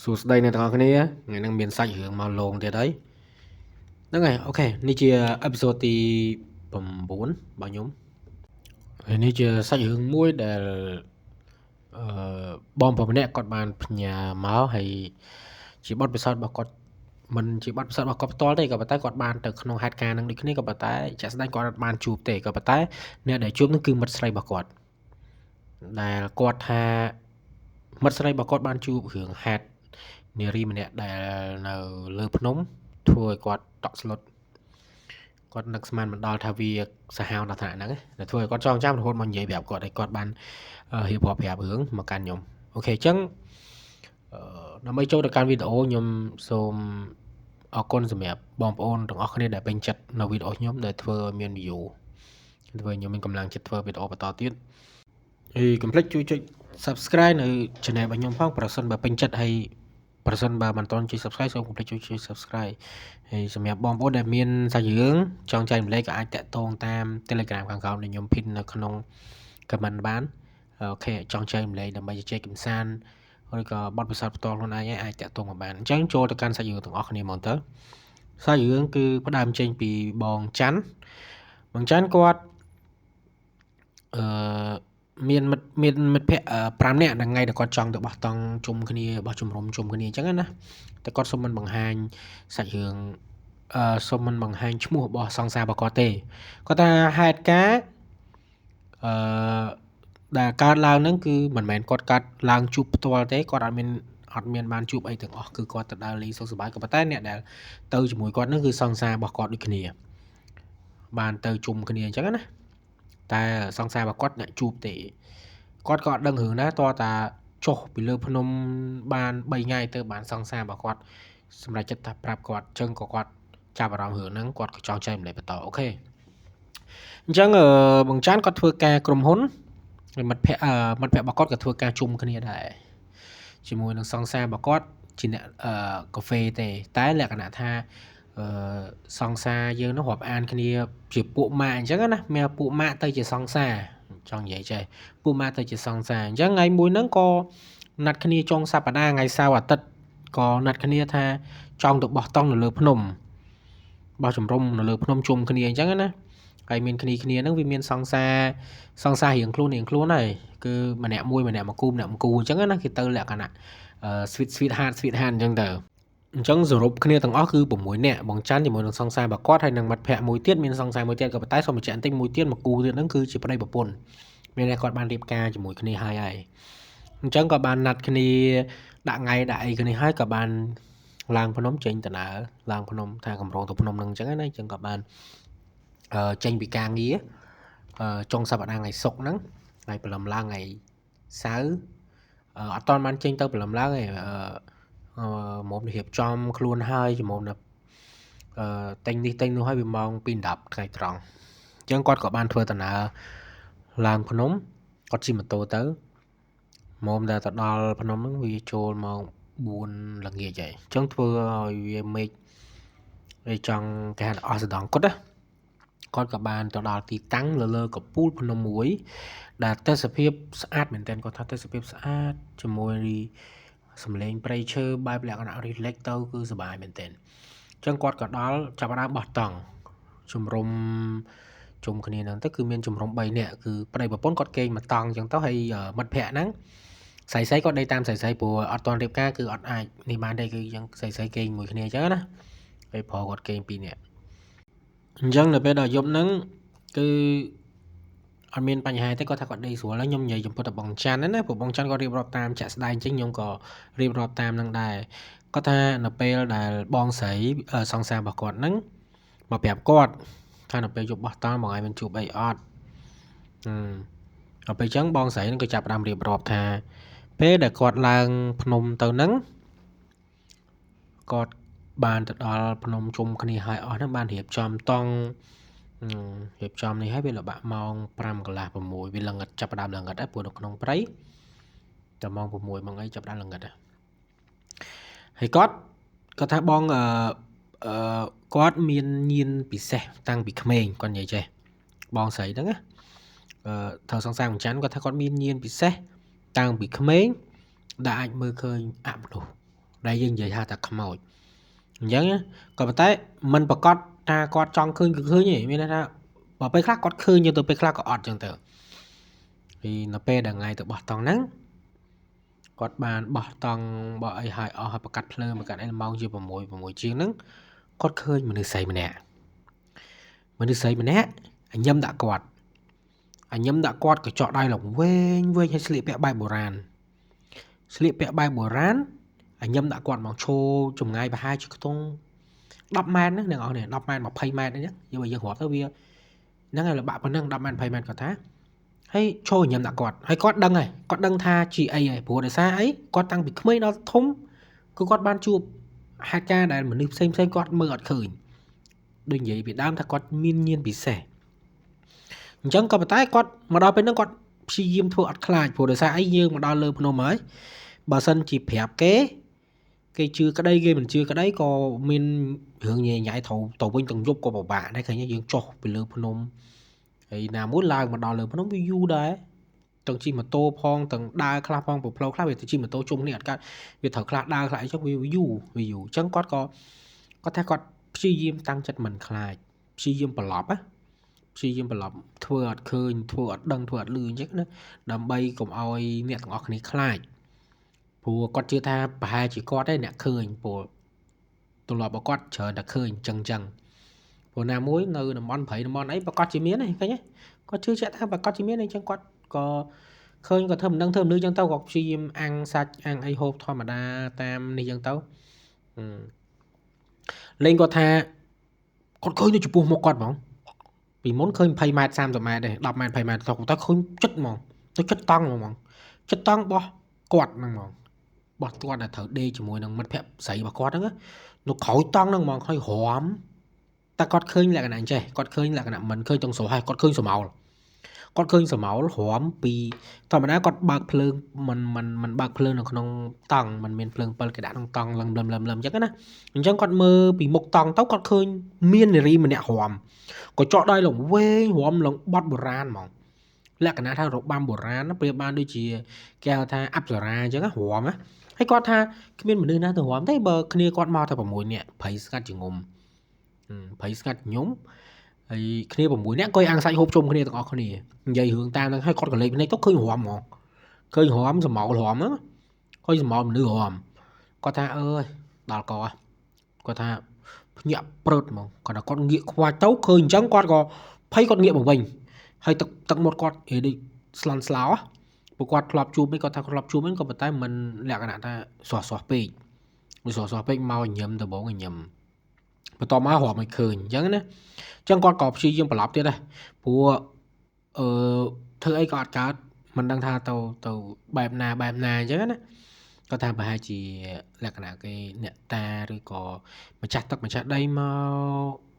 សួស្តីអ្នកទាំងអស់គ្នាថ្ងៃនេះមានសាច់រឿងមកលងទៀតហើយហ្នឹងហើយអូខេនេះជាអេពីសូតទី9របស់ខ្ញុំហើយនេះជាសាច់រឿងមួយដែលបងប្អូនម្នាក់គាត់បានផ្ញើមកហើយជាបទពិសោធន៍របស់គាត់មិនជាបទពិសោធន៍របស់គាត់ផ្ទាល់ទេក៏ប៉ុន្តែគាត់បានទៅក្នុងហេតុការណ៍នឹងដូចគ្នាក៏ប៉ុន្តែជាក់ស្ដែងគាត់អត់បានជួបទេក៏ប៉ុន្តែអ្នកដែលជួបនឹងគឺមិត្តស្រីរបស់គាត់ដែលគាត់ថាមិត្តស្រីរបស់គាត់បានជួបរឿងហេតុនារីម្នាក់ដែលនៅលើភ្នំធ្វើឲ្យគាត់តក់ស្លុតគាត់នឹកស្មានមិនដល់ថាវាសាហាវដល់ថ្នាក់ហ្នឹងតែធ្វើឲ្យគាត់ចងចាំរហូតមកនិយាយប្រាប់គាត់ឲ្យគាត់បានរៀបរាប់រឿងមកកាន់ខ្ញុំអូខេអញ្ចឹងដើម្បីចូលទៅកាន់វីដេអូខ្ញុំសូមអរគុណសម្រាប់បងប្អូនទាំងអស់គ្នាដែលពេញចិត្តនៅវីដេអូខ្ញុំដែលធ្វើឲ្យមាន view ធ្វើឲ្យខ្ញុំមានកម្លាំងចិត្តធ្វើវីដេអូបន្តទៀតហើយកុំភ្លេចជួយចុច subscribe នៅ channel របស់ខ្ញុំផងប្រសិនបើពេញចិត្តហើយប្រសិនបើមិនទាន់ចុច subscribe សូមកុំភ្លេចចុច subscribe ហើយសម្រាប់បងប្អូនដែលមានសាច់រឿងចង់ចែករំលែកក៏អាចតាក់ទងតាម Telegram ខាងក្រោមដែលខ្ញុំ pin នៅក្នុង comment បានអូខេចង់ចែករំលែកដើម្បីជជែកកម្សាន្តឬក៏បទពិសោធន៍ផ្ទាល់ខ្លួនឯងអាចតាក់ទងមកបានអញ្ចឹងចូលទៅកាន់សាច់រឿងទាំងអស់គ្នាមកទៅសាច់រឿងគឺផ្ដើមចេញពីបងច័ន្ទគាត់មានមិត្តភ័ក្តិ5នាក់ថ្ងៃដែលគាត់ចង់ទៅបោះតង់ជុំគ្នាបោះជំរំជុំគ្នាអញ្ចឹងណាតែគាត់សុំមិនបង្ហាញសាច់រឿងសុំមិនបង្ហាញឈ្មោះរបស់សង្សាររបស់គាត់ទេគាត់ថាហេតុការណ៍ដែលកើតឡើងហ្នឹងគឺមិនមែនគាត់កើតឡើងជួបផ្ទាល់ទេគាត់អត់មានបានជួបអីទាំងអស់គឺគាត់ទៅដើរលេងសុខសប្បាយក៏ប៉ុន្តែអ្នកដែលទៅជាមួយគាត់ហ្នឹងគឺសង្សាររបស់គាត់ដូចគ្នាបានទៅជុំគ្នាអញ្ចឹងណាតែសង្សាររបស់គាត់អ្នកជួបទេគាត់ក៏អត់ដឹងរឿងដែរតើតាចុះពីលើភ្នំបាន3ថ្ងៃទៅបានសង្សាររបស់គាត់សម្រាប់ចិត្តថាប្រាប់គាត់អញ្ចឹងក៏គាត់ចាប់អារម្មណ៍រឿងហ្នឹងគាត់ក៏ចង់ចែកម្លែកបន្តអូខេអញ្ចឹងបងច័ន្ទគាត់ធ្វើការក្រុមហ៊ុនមិត្តភ័ក្តិរបស់គាត់ក៏ធ្វើការជុំគ្នាដែរជាមួយនឹងសង្សាររបស់គាត់ជាអ្នកកាហ្វេទេតែលក្ខណៈថាសង្សារយើងនោះរាប់អានគ្នាជាពួកម៉ាក់អញ្ចឹងណាមានពួកម៉ាក់ទៅជាសង្សារចង់និយាយចេះពួកម៉ាក់ទៅជាសង្សារអញ្ចឹងថ្ងៃមួយហ្នឹងក៏ណាត់គ្នាចុងសប្តាហ៍ថ្ងៃសៅរ៍អាទិត្យក៏ណាត់គ្នាថាចង់ទៅបោះតង់នៅលើភ្នំបោះជំរំនៅលើភ្នំជុំគ្នាអញ្ចឹងណាហើយមានគ្នាហ្នឹងវាមានសង្សាររៀងខ្លួនហើយគឺម្នាក់មួយម្នាក់មកគូម្នាក់មកគូអញ្ចឹងណាគេទៅលក្ខណៈsweet heart អញ្ចឹងទៅអញ្ចឹងសរុបគ្នាទាំងអស់គឺ6នាក់បងច័ន្ទជាមួយនឹងសង្សាររបស់គាត់ហើយនឹងមិត្តភ័ក្តិមួយទៀតមានសង្សារមួយទៀតក៏ប៉ុន្តែសូមបញ្ជាក់បន្តិចមួយទៀតមកគូទៀតហ្នឹងគឺជាប្តីប្រពន្ធមានតែគាត់បានរៀបការជាមួយគ្នាហើយអញ្ចឹងក៏បានណាត់គ្នាដាក់ថ្ងៃដាក់អីគ្នាហើយក៏បានឡើងភ្នំចេញដំណើរឡើងភ្នំថាកម្រងទៅភ្នំហ្នឹងអញ្ចឹងណាអញ្ចឹងក៏បានចេញពីការងារចុងសប្តាហ៍ថ្ងៃសុក្រហ្នឹងហើយព្រលឹមឡើងថ្ងៃសៅរ៍អត់តាន់បានចេញទៅព្រលឹមឡើងទេមករៀបចំខ្លួនហើយជាមួយនឹងតែងនេះតែងនោះហើយវាម៉ោង 2:10 ថ្ងៃត្រង់អញ្ចឹងគាត់ក៏បានធ្វើដំណើរឡើងភ្នំគាត់ជិះម៉ូតូទៅមកដល់ទៅដល់ភ្នំហ្នឹងវាចូលម៉ោង4ល្ងាចហើយអញ្ចឹងធ្វើឲ្យវាមេឃវាចង់គេហៅអស់សដងគាត់ណាគាត់ក៏បានទៅដល់ទីតាំងលើកពូលភ្នំមួយដែលទេសភាពស្អាតមែនទែនគាត់ថាទេសភាពស្អាតជាមួយសំឡេងព្រៃឈើបែបលក្ខណៈ relax ទៅគឺសប្បាយមែនទែនអញ្ចឹងគាត់ក៏ដល់ចាប់ផ្ដើមបោះតង់ជំរុំជុំគ្នាហ្នឹងទៅគឺមានជំរុំ3នាក់គឺប្តីប្រពន្ធគាត់គេងមកតង់អញ្ចឹងទៅហើយមិត្តភ័ក្តិហ្នឹងស្រីគាត់ដេកតាមស្រីព្រោះអត់ទាន់រៀបការគឺអត់អាចនេះបានទេគឺអញ្ចឹងស្រីគេងមួយគ្នាអញ្ចឹងណាហើយប្រុសគាត់គេង2នាក់អញ្ចឹងនៅពេលដល់យប់ហ្នឹងគឺអត់មានបញ្ហាទេគាត់ថាគាត់ដេកស្រួលហើយខ្ញុំនិយាយចំពោះតែបងច័ន្ទណាព្រោះបងច័ន្ទគាត់រៀបរាប់តាមចាក់ស្ដែងអញ្ចឹងខ្ញុំក៏រៀបរាប់តាមនឹងដែរគាត់ថានៅពេលដែលបងស្រីសង្សាររបស់គាត់ហ្នឹងមកប្រាប់គាត់ថានៅពេលយប់បោះតង់បងឯងមិនជួបអីអត់ដល់ពេលអញ្ចឹងបងស្រីហ្នឹងក៏ចាប់ផ្ដើមរៀបរាប់ថាពេលដែលគាត់ឡើងភ្នំទៅហ្នឹងគាត់បានទៅដល់ភ្នំជុំគ្នាហើយអស់ហ្នឹងបានរៀបចំតង់រៀបចំនេះហើយវាល្បាក់ម៉ោង 5 កន្លះ 6វាល្ងិតចាប់ផ្ដើមល្ងិតហើយព្រោះនៅក្នុងព្រៃតែម៉ោង 6 ម៉ោងអីចាប់ផ្ដើមល្ងិតហើយគាត់ថាបងគាត់មានញៀនពិសេសតាំងពីក្មេងគាត់និយាយចេះបងស្រីហ្នឹងណាត្រូវសង្សារបងច័ន្ទគាត់ថាគាត់មានញៀនពិសេសតាំងពីក្មេងដែលអាចមើលឃើញអមនុស្ស ដែលយើងនិយាយថាខ្មោចអញ្ចឹងក៏ប៉ុន្តែมันប្រកាសថាគាត់ចង់ឃើញគឺឃើញទេមានន័យថាបើពេលខ្លះគាត់ឃើញទៅពេលខ្លះក៏អត់ចឹងទៅពីនៅពេលដែលថ្ងៃទៅបោះតង់ហ្នឹងគាត់បានបោះតង់បោះអីហើយអស់ហើយប្រកាសភ្លើងប្រកាសអីម៉ោងជា6ជាងហ្នឹងគាត់ឃើញមនុស្សស្រីម្នាក់អញញឹមដាក់គាត់កញ្ចក់ដៃឡើងវែងហើយស្លៀកពាក់បែបបុរាណអញញឹមដាក់គាត់មកឈោចម្ងាយប្រហែលជាខ្ទង់10ម៉ែត្រណាអ្នកនរគ្នា10ម៉ែត្រ20ម៉ែត្រអញ្ចឹងយើងរាប់ទៅវាហ្នឹងហើយលបាក់ប៉ុណ្ណឹង10ម៉ែត្រ20ម៉ែត្រគាត់ថាហើយឈោញឹមដាក់គាត់ហើយគាត់ដឹងថាជាអីហើយព្រោះដោយសារអីគាត់តាំងពីក្មេងដល់ធំគឺគាត់បានជួបហេតុការណ៍ដែលមនុស្សផ្សេងគាត់មើលអត់ឃើញដូចនិយាយពីដើមថាគាត់មានញាណពិសេសអញ្ចឹងក៏ប៉ុន្តែគាត់មកដល់ពេលហ្នឹងគាត់ព្យាយាមធ្វើអត់ខ្លាចព្រោះដោយសារអីយើងមកដល់លើភ្នំហើយបើសិនជាប្រាប់គេជឿក្តីគេមិនជឿក្តីក៏មានរឿងញ៉ៃត្រូវទៅវិញទាំងយប់ក៏ពិបាកដែរឃើញយើងចុះពីលើភ្នំហើយណាមួយឡើងមកដល់លើភ្នំវាយូរដែរទាំងជិះម៉ូតូផងទាំងដើរខ្លះផងប្រផ្លូវខ្លះវាទៅជិះម៉ូតូជុំគ្នាអត់កើតវាត្រូវខ្លះដើរខ្លះអីចឹងវាយូរអញ្ចឹងគាត់ថាគាត់ព្យាយាមតាំងចិត្តមិនខ្លាចព្យាយាមប្រឡប់ធ្វើអត់ឃើញធ្វើអត់ដឹងធ្វើអត់លឺអញ្ចឹងណាដើម្បីកុំឲ្យអ្នកទាំងអស់គ្នាខ្លាចព្រោះគាត់ជឿថាប្រហែលជាគាត់ទេអ្នកឃើញព្រោះទម្លាប់របស់គាត់ច្រើនតែឃើញអញ្ចឹងព្រោះណាមួយនៅតំបន់ព្រៃតំបន់អីប្រកាសជាមានហ្នឹងឃើញទេគាត់ជឿជាក់ថាប្រកាសជាមានអញ្ចឹងគាត់ក៏ឃើញគាត់ធ្វើមិនដឹងធ្វើមិនលឺអញ្ចឹងទៅគាត់ព្យាយាមអាំងសាច់អាំងអីហូបធម្មតាតាមនេះអញ្ចឹងទៅលេងគាត់ថាគាត់ឃើញនៅចំពោះមុខគាត់ហ្មងពីមុនឃើញ20ម៉ែត្រ30ម៉ែត្រទេ10ម៉ែត្រ20ម៉ែត្រទៅឃើញចិត្តហ្មងទៅចិត្តតង់ហ្មងចិត្តតង់របស់គាត់ហ្នឹងហ្មងបោះគាត់ដែលត្រូវដេកជាមួយនឹងមិត្តភក្តិស្រីរបស់គាត់ហ្នឹងនៅក្រោយតង់ហ្នឹងហ្មងហើយរំតែគាត់ឃើញលក្ខណៈអញ្ចេះគាត់ឃើញលក្ខណៈមិនឃើញទាំងស្រោះហើយគាត់ឃើញស្រមោលរំពីធម្មតាគាត់បើកភ្លើងមិនបើកភ្លើងនៅក្នុងតង់มันមានភ្លើងពិលគេដាក់ក្នុងតង់លឹមអញ្ចឹងណាអញ្ចឹងគាត់មើលពីមុខតង់ទៅគាត់ឃើញមាននារីម្នាក់រំក៏ចកដៃលងវែងរំលងបត់បុរាណហ្មងលក្ខណៈថារបាំបុរាណប្រៀបបានដូចជាគេហៅថាអប្សរាអញ្ចឹងណារំណាហើយគាត់ថាគ្មានមនុស្សណាទៅរំទេបើគ្នាគាត់មកតែ6នាក់ព្រៃស្ងាត់ជាងុំហើយគ្នា6នាក់អង្គុយអាំងសាច់ហូបជុំគ្នាទាំងអស់គ្នានិយាយរឿងតាមហ្នឹងហើយគាត់ក៏លេចភ្នែកទៅឃើញរំហ្មងឃើញរំសមោលរំហ្នឹងឃើញសមោលមនុស្សរំគាត់ថាអើយដល់កគាត់ថាភ្ញាក់ព្រឹតហ្មងគាត់ថាគាត់ងាកខ្វាច់ទៅឃើញអញ្ចឹងគាត់ក៏ភ័យគាត់ងាកមកវិញហើយទឹកមាត់គាត់ដូចស្លន់ស្លោព្រោះគាត់ធ្លាប់ជួបវិញគាត់ថាធ្លាប់ជួបវិញក៏ប៉ុន្តែមិនលក្ខណៈថាស្រស់ពេកមកញឹមដំបងញឹមបន្ទាប់មករំឲ្យឃើញអញ្ចឹងណាអញ្ចឹងគាត់ក៏ព្យាយាមប្រឡប់ទៀតដែរព្រោះធ្វើអីក៏អត់កើតមិនដឹងថាទៅបែបណាអញ្ចឹងណាគាត់ថាប្រហែលជាលក្ខណៈគេអ្នកតាឬក៏ម្ចាស់ទឹកម្ចាស់ដីមក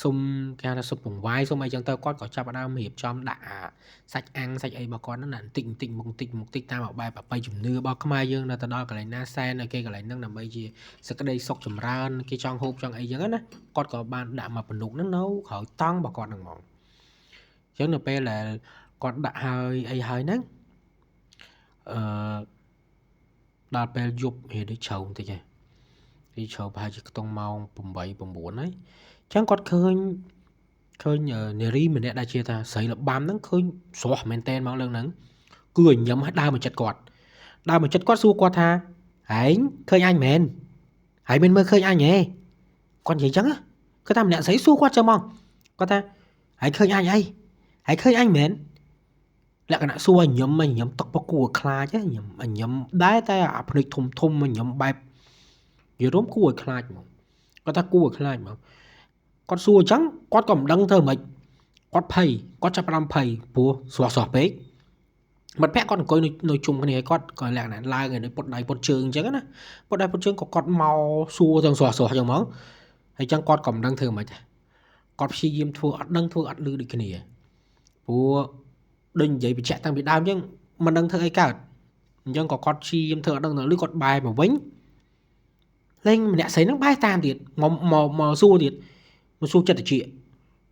សុំគេថាសុំពងវាយសុំអីចឹងទៅគាត់ក៏ចាប់ផ្ដើមរៀបចំដាក់សាច់អាំងសាច់អីរបស់គាត់ហ្នឹងបន្តិចតាមបែបប្រពៃជំនឿរបស់ខ្មែរយើងនៅទៅដល់កន្លែងណាសែនឲ្យគេកន្លែងហ្នឹងដើម្បីជាសក្តីសុខចម្រើនគេចង់ហូបចង់អីចឹងណាគាត់ក៏បានដាក់មកពនុកហ្នឹងនៅក្រោយតង់របស់គាត់ហ្នឹងហ្មងអញ្ចឹងនៅពេលដែលគាត់ដាក់ហើយអីហើយហ្នឹងដល់ពេលយប់ហេតុជ្រៅបន្តិចហើយជ្រៅប្រហែលជាខ្ទង់ម៉ោង8 9ហើយអញ្ចឹងគាត់ឃើញនារីម្នាក់ដែលជាថាស្រីលបាំហ្នឹងឃើញស្រស់មែនតើមកលើហ្នឹងគឺញញឹមឲ្យដើរមកចិត្តគាត់សួរគាត់ថាហែងឃើញអញមែនហើយមិនមើលឃើញអញហ៎គាត់និយាយចឹងគាត់ថាម្នាក់ស្រីសួរគាត់ចឹងហ្មងគាត់ថាហើយឃើញអញអីហើយឃើញអញមែនលក្ខណៈសួរញញឹមទឹកបគួរខ្លាចញឹមដែរតែអាភ្នែកធំញឹមបែបយល់រំគួរឲ្យខ្លាចហ្មងគាត់ថាគួរឲ្យខ្លាចហ្មងគាត់សួរអញ្ចឹងគាត់ក៏មិនដឹងធ្វើម៉េចគាត់ភ័យគាត់ចាប់ផ្ដើមភ័យព្រោះស្រស់ពេកមិត្តភក្តិគាត់អង្គុយនៅជុំគ្នាគាត់ក៏លក្ខណៈឡើងឲ្យពុតដៃពុតជើងអញ្ចឹងណាពុតដៃពុតជើងក៏គាត់មកសួរទាំងស្រស់អញ្ចឹងហ្មងហើយអញ្ចឹងគាត់ក៏មិនដឹងធ្វើម៉េចដែរគាត់ព្យាយាមធ្វើអត់ដឹងធ្វើអត់លឺដូចគ្នាព្រោះដូចនិយាយបញ្ជាក់តាំងពីដើមអញ្ចឹងមិនដឹងធ្វើអីកើតអញ្ចឹងក៏គាត់ព្យាយាមធ្វើអត់ដឹងទៅលឺគាត់បែរមកវិញលេងម្នាក់ស្រីហ្នឹងបែរតាមទៀតមកសួរទៀតមកសួរចិត្តតិច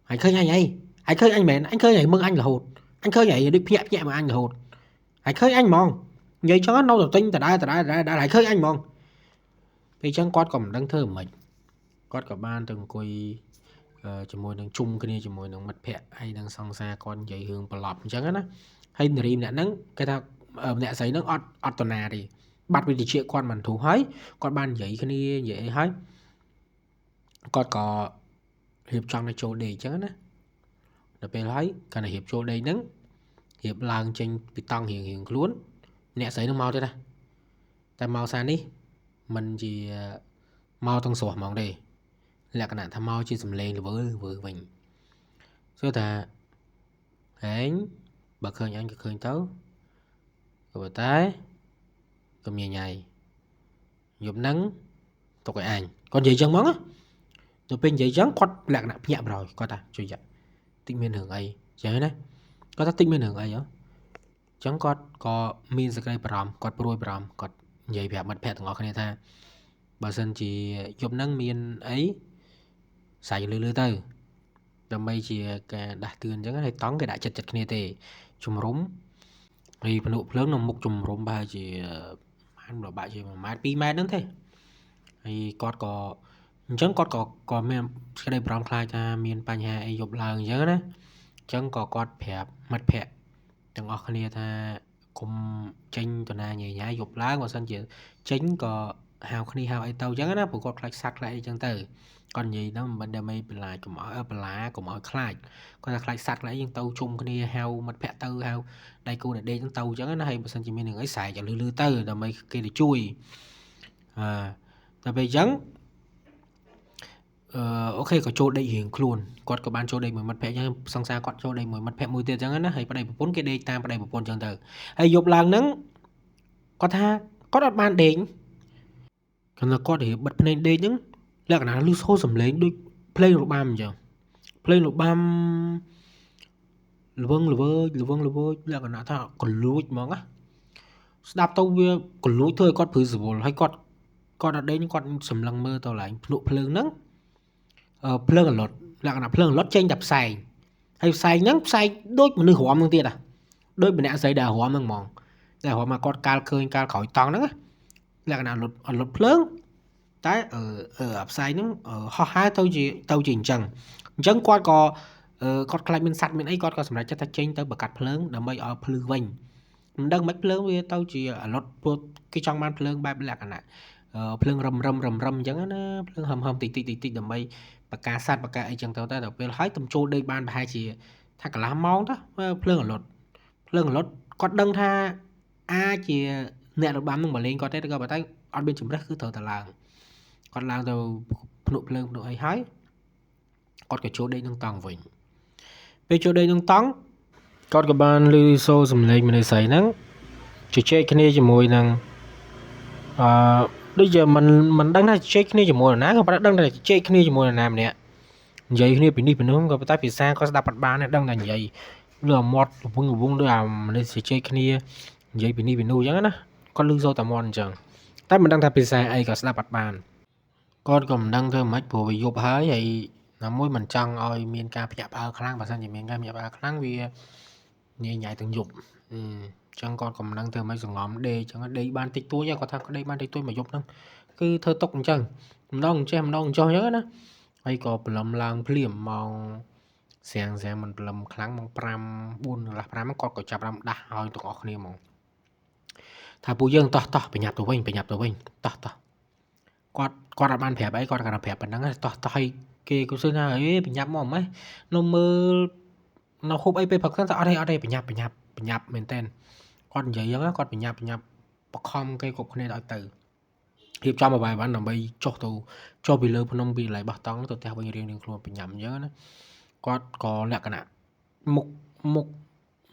ហើយឃើញអញអីហើយឃើញអញមែនអញឃើញហើយមើលអញរហូតអញឃើញហើយដូចភ្ញាក់មកអញរហូតហើយឃើញអញហ្មងនិយាយចឹងនៅទៅទិញដដែលហើយឃើញអញហ្មង ពេលចឹងគាត់ក៏មិនដឹងធ្វើមិនគាត់ក៏បានទៅអង្គុយជាមួយនឹងជុំគ្នាជាមួយនឹងមិត្តភ័ក្តិហើយនឹងសង្សារគាត់និយាយរឿងប្រឡប់អញ្ចឹងណាហើយនារីម្នាក់ហ្នឹងគេថាម្នាក់ស្រីហ្នឹងអត់តណាទេបាត់វិទ្យាគាត់មិនធូរហើយគាត់បាននិយាយគ្នានិយាយអីហើយគាត់ក៏រៀបចំទៅចូលដេកអញ្ចឹងណាដល់ពេលហើយគាត់ទៅរៀបចូលដេកហ្នឹងរៀបឡើងចេញពីតង់រៀងខ្លួនអ្នកស្រីហ្នឹងមកទេណាតែមកសារនេះមិនជាមកទាំងស្រស់ហ្មងទេលក្ខណៈថាមកជាសំឡេងល្វើវិញសួរថាហែងបើឃើញអញក៏ឃើញទៅក៏ប៉ុន្តែក៏មានញ៉ៃយប់ហ្នឹងទុកឲ្យអញគាត់និយាយចឹងហ្មងណាទៅពេលនិយាយចឹងគាត់លក្ខណៈភ្ញាក់ប្រយគាត់ថាជួយតិចមានរឿងអីចឹងណាគាត់ថាតិចមានរឿងអីហ៎ចឹងគាត់ក៏មានសេចក្តីបារម្ភគាត់ព្រួយបារម្ភគាត់និយាយប្រាប់មិត្តភក្តិទាំងអស់គ្នាថាបើសិនជាយប់ហ្នឹងមានអីសាយលឺទៅដើម្បីជាការដាស់តឿនអញ្ចឹងហើយតង់គេដាក់ចិត្តគ្នាទេជំរុំហើយភ្នក់ភ្លើងនៅមុខជំរុំប្រហែលជាបានបាក់ជា1ម៉ែត្រ2ម៉ែត្រហ្នឹងទេហើយគាត់ក៏អញ្ចឹងគាត់ក៏មានសេចក្តីបារម្ភខ្លាចថាមានបញ្ហាអីយប់ឡើងអញ្ចឹងណាអញ្ចឹងក៏គាត់ប្រាប់មិត្តភក្តិទាំងអស់គ្នាថាកុំចេញទៅណាញ៉ៃញ៉ៃយប់ឡើងបើសិនជាចេញក៏ហៅគ្នាហៅអីទៅអញ្ចឹងណាព្រោះគាត់ខ្លាចសត្វខ្លាចអីអញ្ចឹងទៅគាត់និយាយហ្នឹងមិនដើម្បីបន្លាចកុំឲ្យបន្លាកុំឲ្យខ្លាចគាត់ថាខ្លាចសត្វខ្លាចយើងទៅជុំគ្នាហៅមិត្តភក្តិទៅហៅដៃគូអ្នកដេកហ្នឹងទៅអញ្ចឹងណាហើយបើសិនជាមានរឿងអីស្រែកឲ្យលឺទៅដើម្បីគេទៅជួយតែពេលអញ្ចឹងអូខេក៏ចូលដេករៀងខ្លួនគាត់ក៏បានចូលដេកមួយមិត្តភក្តិអញ្ចឹងសង្សារគាត់ចូលដេកមួយមិត្តភក្តិមួយទៀតអញ្ចឹងណាហើយប្តីប្រពន្ធគេដេកតាមប្តីប្រពន្ធអញ្ចឹងទៅហើយយប់ឡើងហ្នឹងគាត់ថាគាត់អត់បានដេកគាត់រៀបបិទភ្នែកដេកហ្នឹងលក្ខណៈលឺសូរសំឡេងដូចភ្លេងរបាំអញ្ចឹងភ្លេងរបាំល្វឹងល្វើយលក្ខណៈថាកលួចហ្មងណាស្ដាប់ទៅវាកលួចធ្វើឲ្យគាត់ព្រឺសវល់ហើយគាត់អត់ដេកគាត់សម្លឹងមើលទៅឡើងភ្នក់ភ្លើងហ្នឹងភ្លើងអលត់លក្ខណៈភ្លើងអលត់ចេញតែផ្សែងហើយផ្សែងហ្នឹងផ្សែងដូចមនុស្សរំហ្នឹងទៀតដូចម្នាក់ស្រីដែលរំហ្នឹងហ្មងតែរំមកគាត់កាលឃើញកាលក្រោយតង់ហ្នឹងលក្ខណៈអលត់ភ្លើងតែផ្សែងហ្នឹងហោះហើរទៅជាអញ្ចឹងគាត់ក៏គាត់ខ្លាចមានសត្វមានអីគាត់ក៏សម្រេចចិត្តថាចេញទៅបកាត់ភ្លើងដើម្បីឲ្យភ្លឺវិញមិនដឹងមិនភ្លើងវាទៅជាអលត់ព្រោះគេចង់បានភ្លើងបែបលក្ខណៈភ្លើងរឹមអញ្ចឹងណាភ្លើងហឹមតិចដើម្បីបកាសត្វបកាអីចឹងទៅតែដល់ពេលហើយទំចូលដេកបានប្រហែលជាថាកន្លះម៉ោងទៅភ្លើងអលត់គាត់ដឹងថាអាចជាអ្នករបាំនឹងមកលេងគាត់ទេក៏ប៉ុន្តែអត់មានជំរះគឺត្រូវតែឡើងគាត់ឡើងទៅភ្នក់ភ្លើងភ្នក់អីហើយគាត់ក៏ចូលដេកនឹងតង់វិញពេលចូលដេកនឹងតង់គាត់ក៏បានឮសូរសំឡេងមនុស្សស្រីហ្នឹងជជែកគ្នាជាមួយនឹងដូចជាមិនដឹងថាជជែកគ្នាជាមួយនរណាក៏ប៉ុន្តែដឹងថាជជែកគ្នាជាមួយនរណាម្នាក់និយាយគ្នាពីនេះពីនោះក៏ប៉ុន្តែភាសាគាត់ស្ដាប់អត់បានទេដឹងតែនិយាយលើអាមាត់វងដូចអាមនុស្សជជែកគ្នានិយាយពីនេះពីនោះអញ្ចឹងណាគាត់ឮសូរតែមាត់អញ្ចឹងតែមិនដឹងថាភាសាអីក៏ស្ដាប់អត់បានគាត់ក៏មិនដឹងធ្វើម៉េចព្រោះវាយប់ហើយណាមួយមិនចង់ឲ្យមានការភ្ញាក់ផ្អើលខ្លាំងបើសិនជាមានការភ្ញាក់ផ្អើលខ្លាំងវាញ៉ៃទាំងយប់ចឹងគាត់ក៏មិនដឹងធ្វើម៉េចសង្ងំដេកចឹងដេកបានតិចតួចគាត់ថាដេកបានតិចតួចមួយយប់ហ្នឹងគឺធ្វើទុកអញ្ចឹងម្ដងចេះម្ដងចុះអញ្ចឹងណាហើយក៏ព្រលឹមឡើងភ្លាមម៉ោងស្រាំងមិនព្រលឹមខ្លាំងម៉ោង5 4 កន្លះ 5គាត់ក៏ចាប់ដាស់ឲ្យទាំងអស់គ្នាហ្មងថាពួកយើងតោះប្រញាប់ទៅវិញតោះគាត់អត់បានប្រាប់អីគាត់គាត់ប្រាប់ប៉ុណ្ណឹងតោះឲ្យគេក៏សឹងថាអេប្រញាប់មកម៉េះនៅមើលនៅហូបអីពេលព្រឹកហ្នឹងតែអត់ទេប្រញាប់មែនតើគាត់និយាយអញ្ចឹងគាត់ប្រញាប់បខំគេគ្រប់គ្នាឲ្យទៅរៀបចំឲ្យបានដើម្បីចុះពីលើភ្នំពីកន្លែងបោះតង់ទៅផ្ទះវិញរៀងខ្លួនប្រញាប់អញ្ចឹងណាគាត់ក៏លក្ខណៈមុខ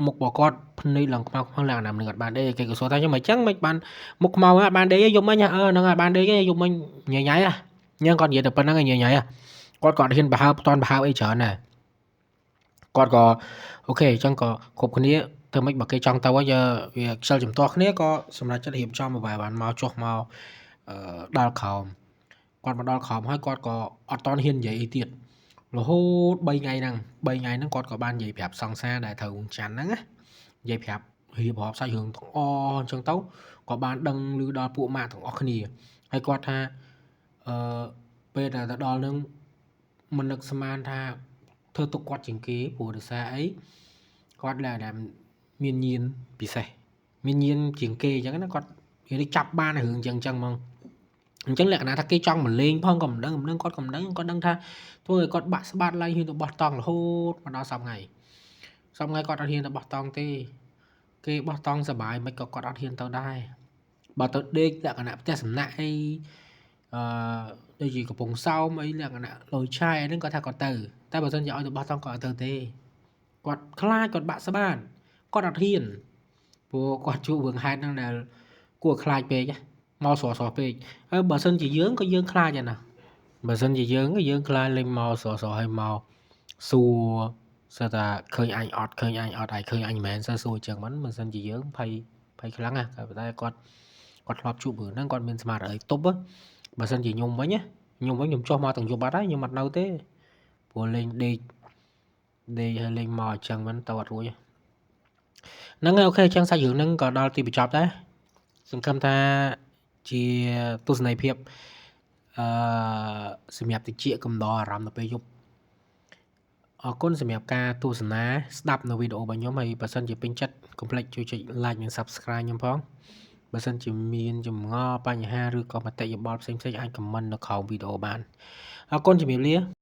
របស់គាត់ភ្នែកឡើងខ្មៅលក្ខណៈនឹងអត់បានដេកគេក៏សួរថាមិនអញ្ចឹងមិនបានមុខខ្មៅអត់បានដេកយប់មិញហ្នឹងអត់បានដេកយប់មិញញ៉ៃអញ្ចឹងគាត់និយាយតែប៉ុណ្្នឹងញ៉ៃគាត់ហ៊ានប្រហើបតន់ប្រហើបអីច្រើនណាគាត់ក៏អូខេអញ្ចឹងក៏គ្រប់គ្នាធ្វើម៉េចបើគេចង់ទៅវាខ្ជិលជំទាស់គ្នាក៏សម្រាប់ចិត្តរៀបចំឲ្យបានមកចុះមកដល់ខោមគាត់មកដល់ខោមហើយគាត់ក៏អត់តន់ហ៊ាននិយាយអីទៀតរហូត3ថ្ងៃហ្នឹងគាត់ក៏បាននិយាយប្រាប់សង្សារដែលត្រូវច័ន្ទហ្នឹងណានិយាយប្រាប់រៀបរាប់សាច់រឿងទាំងអស់អញ្ចឹងទៅក៏បានដឹងឮដល់ពួកម៉ាក់ទាំងអស់គ្នាហើយគាត់ថា ពេលដែលទៅដល់នឹងមិននឹកស្មានថាធ្វើទុកគាត់ជាងគេព្រោះដោយសារអីគាត់ដែលមានញៀនពិសេសមានញៀនជាងគេអញ្ចឹងណាគាត់និយាយចាប់បានរឿងអញ្ចឹងហ្មងអញ្ចឹងលក្ខណៈថាគេចង់មកលេងផងក៏មិនដឹងគាត់ដឹងថាធ្វើឲ្យគាត់បាក់ស្បាតឡើងហ៊ានទៅបោះតង់រហូតមកដល់សប្តាហ៍ថ្ងៃគាត់អត់ហ៊ានទៅបោះតង់ទេគេបោះតង់សប្បាយមិនក៏គាត់អត់ហ៊ានទៅដែរបើទៅដេកលក្ខណៈផ្ទះសំណាក់អីដូចជាកំពង់សោមអីលក្ខណៈលយឆាយហ្នឹងគាត់ថាគាត់ទៅតែបើសិនជាឲ្យទៅបោះតង់គាត់អត់ទៅទេគាត់ខ្លាចគាត់បាក់ស្បាតគាត់អត់ហ៊ានព្រោះគាត់ជួបរឿងហេតុហ្នឹងដែលគួរខ្លាចពេកមកស្រស់ពេកហើយបើសិនជាយើងក៏យើងខ្លាចដែរណាបើសិនជាយើងខ្លាចលេងមកស្រស់ឲ្យមកសួរសិតថាឃើញអញអត់ហើយឃើញអញមិនមែនសួរអញ្ចឹងមិនបើសិនជាយើងភ័យខ្លាំងណាស់តែគាត់ធ្លាប់ជួបរឿងហ្នឹងគាត់មានស្មារតីទប់បើសិនជាខ្ញុំវិញខ្ញុំចុះមកទាំងយប់បាត់ហើយខ្ញុំអត់នៅទេព្រោះលេងដេកហើយលេងមកអញ្ចឹងមិនទៅអត់រួចហ្នឹងហើយអូខេអញ្ចឹងសាច់រឿងហ្នឹងក៏ដល់ទីបញ្ចប់ដែរសង្ឃឹមថាជាទស្សនីយភាពសម្រាប់តិចកំដរអារម្មណ៍នៅពេលយប់អរគុណសម្រាប់ការទស្សនាស្ដាប់នៅវីដេអូរបស់ខ្ញុំហើយបើសិនជាពេញចិត្តកុំភ្លេចជួយចុច like និង subscribe ខ្ញុំផងបើសិនជាមានចម្ងល់បញ្ហាឬក៏មតិយោបល់ផ្សេងៗអាច comment នៅក្រោមវីដេអូបានអរគុណជំរាបលា